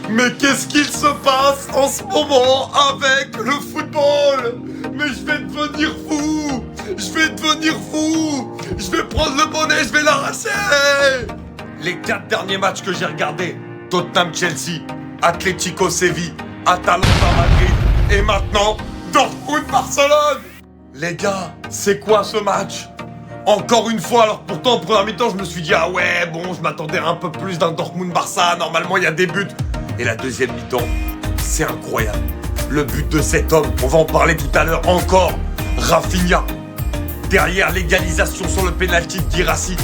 Mais qu'est-ce qu'il se passe en ce moment avec le football? Mais je vais devenir fou! Je vais devenir fou! Je vais prendre le bonnet, je vais l'arracher! Les 4 derniers matchs que j'ai regardés, Tottenham-Chelsea, Atlético-Séville, Atalanta-Madrid et maintenant Dortmund-Barcelone! Les gars, c'est quoi ce match? Encore une fois, alors pourtant en première mi-temps je me suis dit ah ouais bon je m'attendais un peu plus d'un Dortmund-Barça, normalement il y a des buts. Et la deuxième mi-temps, c'est incroyable. Le but de cet homme, on va en parler tout à l'heure encore, Rafinha. Derrière l'égalisation sur le pénalty de Guirassy.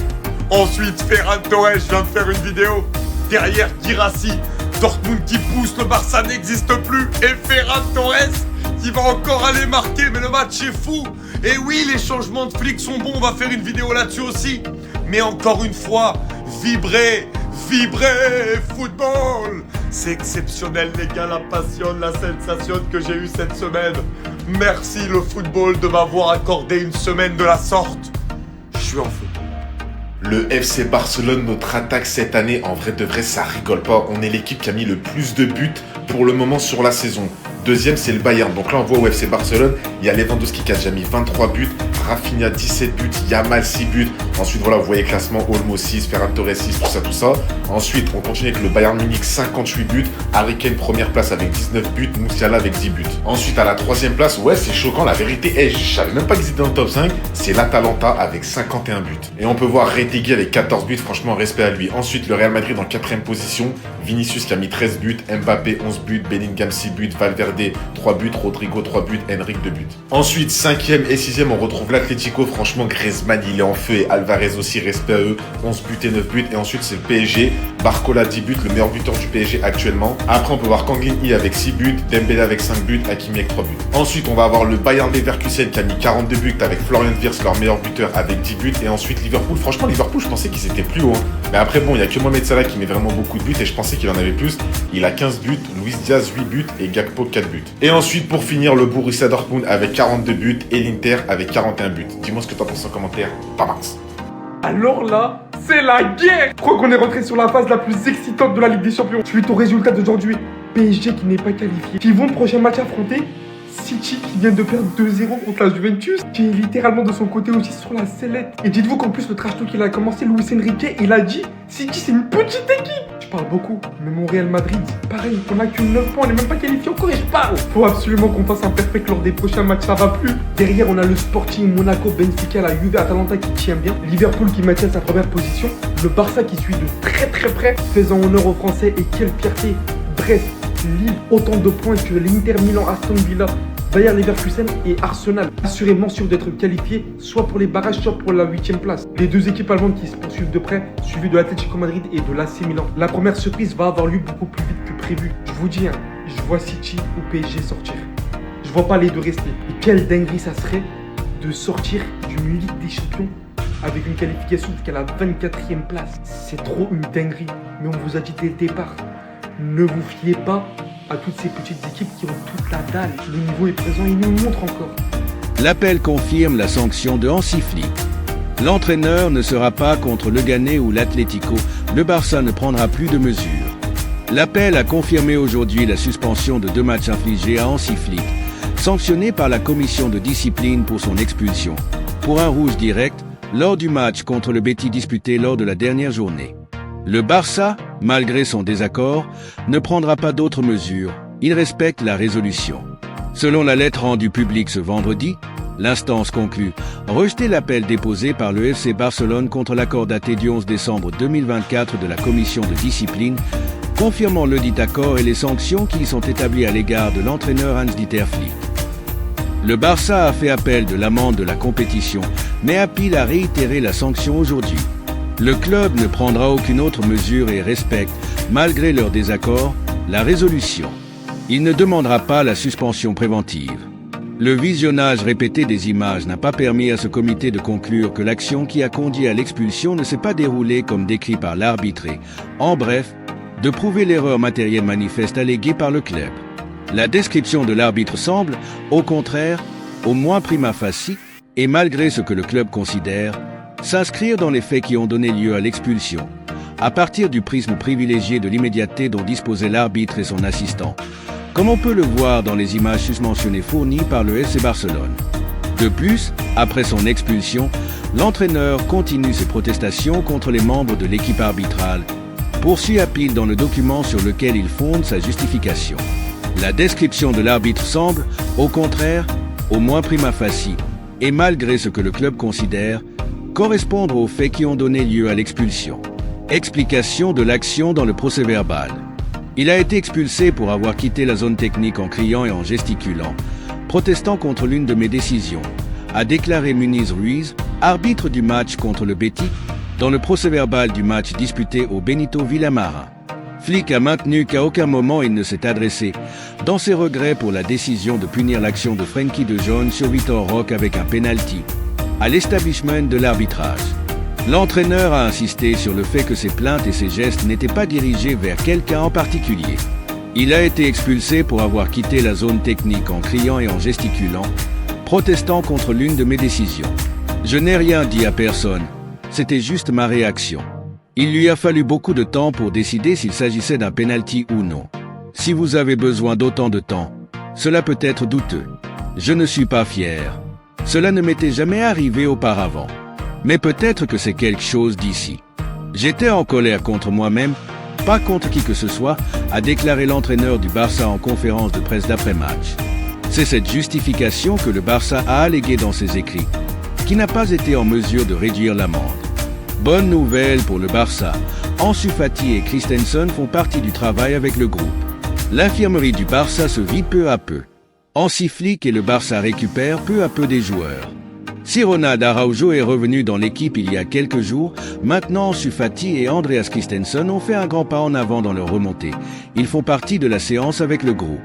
Ensuite Ferran Torres, je viens de faire une vidéo. Derrière Guirassy, Dortmund qui pousse, le Barça n'existe plus. Et Ferran Torres qui va encore aller marquer, mais le match est fou. Et oui, les changements de flics sont bons, on va faire une vidéo là-dessus aussi. Mais encore une fois, vibrez, football. C'est exceptionnel les gars, la passion, la sensation que j'ai eue cette semaine. Merci le football de m'avoir accordé une semaine de la sorte. Je suis en feu. Le FC Barcelone, notre attaque cette année, en vrai de vrai, ça rigole pas. On est l'équipe qui a mis le plus de buts pour le moment sur la saison. Deuxième, c'est le Bayern. Donc là, on voit au FC Barcelone, il y a Lewandowski qui a déjà mis 23 buts, Rafinha 17 buts, Yamal 6 buts. Ensuite, voilà, vous voyez classement, Olmo 6, Ferran Torres 6, tout ça. Ensuite, on continue avec le Bayern Munich, 58 buts, Harry Kane première place avec 19 buts, Musiala avec 10 buts. Ensuite, à la troisième place, ouais, c'est choquant, la vérité, je savais même pas qu'ils étaient dans le top 5, c'est l'Atalanta avec 51 buts. Et on peut voir Retegui avec 14 buts, franchement, respect à lui. Ensuite, le Real Madrid en 4ème position, Vinicius qui a mis 13 buts, Mbappé 11 buts, Bellingham 6 buts, Valverde 3 buts, Rodrigo 3 buts, Henrik 2 buts. Ensuite, 5ème et 6ème, on retrouve l'Atlético. Franchement, Griezmann, il est en feu et Alvarez aussi, respect à eux. 11 buts et 9 buts. Et ensuite, c'est le PSG. Barcola 10 buts, le meilleur buteur du PSG actuellement. Après, on peut voir Kangin avec 6 buts, Dembélé avec 5 buts, Hakimi avec 3 buts. Ensuite, on va avoir le Bayern Leverkusen qui a mis 42 buts avec Florian Wirtz, leur meilleur buteur, avec 10 buts. Et ensuite, Liverpool. Franchement, Liverpool, je pensais qu'ils étaient plus hauts. Mais après, bon, il n'y a que Mohamed Salah qui met vraiment beaucoup de buts et je pensais qu'il en avait plus. Il a 15 buts, Luis Diaz 8 buts et Gakpo 4 buts. Et ensuite, pour finir, le Borussia Dortmund avec 42 buts et l'Inter avec 41 buts. Dis-moi ce que t'en penses en commentaire. Pas Max. Alors là, c'est la guerre! Je crois qu'on est rentré sur la phase la plus excitante de la Ligue des Champions. Suite au résultat d'aujourd'hui, PSG qui n'est pas qualifié, qui vont le prochain match affronter City qui vient de perdre 2-0 contre la Juventus, qui est littéralement de son côté aussi sur la sellette. Et dites-vous qu'en plus le trash talk il a commencé, Luis Enrique, il a dit City c'est une petite équipe. Je parle beaucoup, mais mon Real Madrid, pareil, on a que 9 points, on n'est même pas qualifié encore et je parle. Faut absolument qu'on fasse un perfect lors des prochains matchs, ça va plus. Derrière on a le Sporting, Monaco, Benfica, la Juve, Atalanta qui tient bien, Liverpool qui maintient sa première position, le Barça qui suit de très près, faisant honneur aux Français et quelle fierté. Brest, Lille, autant de points que l'Inter Milan, Aston Villa, Bayern Leverkusen et Arsenal, assurément sûrs d'être qualifiés, soit pour les barrages, soit pour la 8ème place. Les deux équipes allemandes qui se poursuivent de près, suivies de l'Atlético Madrid et de l'AC Milan. La première surprise va avoir lieu beaucoup plus vite que prévu. Je vous dis, je vois City ou PSG sortir. Je vois pas les deux rester. Et quelle dinguerie ça serait de sortir d'une Ligue des Champions avec une qualification jusqu'à la 24ème place. C'est trop une dinguerie. Mais on vous a dit dès le départ, ne vous fiez pas à toutes ces petites équipes qui ont toute la dalle. Le niveau est présent, il nous montre encore. L'appel confirme la sanction de Hansi Flick. L'entraîneur ne sera pas contre le Leganés ou l'Atlético. Le Barça ne prendra plus de mesures. L'appel a confirmé aujourd'hui la suspension de 2 matchs infligés à Hansi Flick, sanctionné par la commission de discipline pour son expulsion, pour un rouge direct lors du match contre le Betis disputé lors de la dernière journée. Le Barça, malgré son désaccord, ne prendra pas d'autres mesures. Il respecte la résolution. Selon la lettre rendue publique ce vendredi, l'instance conclut rejeter l'appel déposé par le FC Barcelone contre l'accord daté du 11 décembre 2024 de la commission de discipline, confirmant ledit accord et les sanctions qui y sont établies à l'égard de l'entraîneur Hans-Dieter Flick. Le Barça a fait appel de l'amende de la compétition, mais Apil a réitéré la sanction aujourd'hui. Le club ne prendra aucune autre mesure et respecte, malgré leur désaccord, la résolution. Il ne demandera pas la suspension préventive. Le visionnage répété des images n'a pas permis à ce comité de conclure que l'action qui a conduit à l'expulsion ne s'est pas déroulée comme décrit par l'arbitre et, en bref, de prouver l'erreur matérielle manifeste alléguée par le club. La description de l'arbitre semble, au contraire, au moins prima facie, et malgré ce que le club considère, s'inscrire dans les faits qui ont donné lieu à l'expulsion, à partir du prisme privilégié de l'immédiateté dont disposait l'arbitre et son assistant, comme on peut le voir dans les images susmentionnées fournies par le FC Barcelone. De plus, après son expulsion, l'entraîneur continue ses protestations contre les membres de l'équipe arbitrale, poursuit à pile dans le document sur lequel il fonde sa justification. La description de l'arbitre semble, au contraire, au moins prima facie, et malgré ce que le club considère, correspondre aux faits qui ont donné lieu à l'expulsion. Explication de l'action dans le procès-verbal. Il a été expulsé pour avoir quitté la zone technique en criant et en gesticulant, protestant contre l'une de mes décisions, a déclaré Muniz Ruiz, arbitre du match contre le Betis, dans le procès-verbal du match disputé au Benito Villamarin. Flick a maintenu qu'à aucun moment il ne s'est adressé, dans ses regrets pour la décision de punir l'action de Frenkie de Jong sur Vitor Roque avec un penalty, à l'establishment de l'arbitrage. L'entraîneur a insisté sur le fait que ses plaintes et ses gestes n'étaient pas dirigés vers quelqu'un en particulier. Il a été expulsé pour avoir quitté la zone technique en criant et en gesticulant, protestant contre l'une de mes décisions. Je n'ai rien dit à personne, c'était juste ma réaction. Il lui a fallu beaucoup de temps pour décider s'il s'agissait d'un penalty ou non. Si vous avez besoin d'autant de temps, cela peut être douteux. Je ne suis pas fier. Cela ne m'était jamais arrivé auparavant. Mais peut-être que c'est quelque chose d'ici. J'étais en colère contre moi-même, pas contre qui que ce soit, a déclaré l'entraîneur du Barça en conférence de presse d'après-match. C'est cette justification que le Barça a alléguée dans ses écrits, qui n'a pas été en mesure de réduire l'amende. Bonne nouvelle pour le Barça, Ansu Fati et Christensen font partie du travail avec le groupe. L'infirmerie du Barça se vide peu à peu. Hansi Flick et le Barça récupèrent peu à peu des joueurs. Si Ronald Araujo est revenu dans l'équipe il y a quelques jours, maintenant Ansu Fati et Andreas Christensen ont fait un grand pas en avant dans leur remontée. Ils font partie de la séance avec le groupe.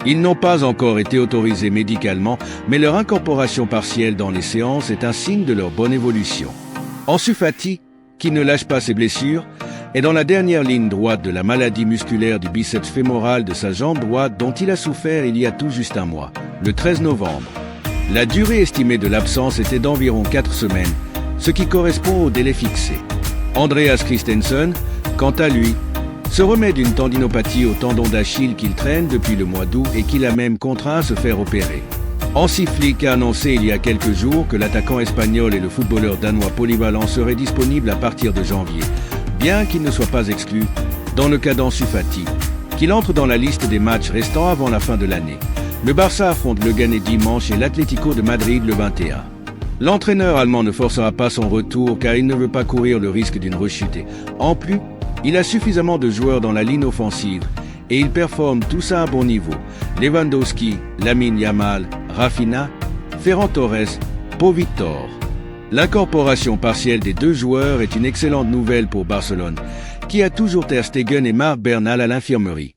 Ils n'ont pas encore été autorisés médicalement, mais leur incorporation partielle dans les séances est un signe de leur bonne évolution. Ansu Fati, qui ne lâche pas ses blessures, est dans la dernière ligne droite de la maladie musculaire du biceps fémoral de sa jambe droite dont il a souffert il y a tout juste un mois, le 13 novembre. La durée estimée de l'absence était d'environ 4 semaines, ce qui correspond au délai fixé. Andreas Christensen, quant à lui, se remet d'une tendinopathie au tendon d'Achille qu'il traîne depuis le mois d'août et qu'il a même contraint à se faire opérer. Hansi Flick a annoncé il y a quelques jours que l'attaquant espagnol et le footballeur danois polyvalent seraient disponibles à partir de janvier, bien qu'il ne soit pas exclu, dans le cas d'Ansu Fati, qu'il entre dans la liste des matchs restants avant la fin de l'année. Le Barça affronte le Ghané dimanche et l'Atlético de Madrid le 21. L'entraîneur allemand ne forcera pas son retour car il ne veut pas courir le risque d'une rechute. En plus, il a suffisamment de joueurs dans la ligne offensive et ils performent tous à un bon niveau. Lewandowski, Lamine Yamal, Rafinha, Ferran Torres, Pau Victor. L'incorporation partielle des deux joueurs est une excellente nouvelle pour Barcelone, qui a toujours Ter Stegen et Marc Bernal à l'infirmerie.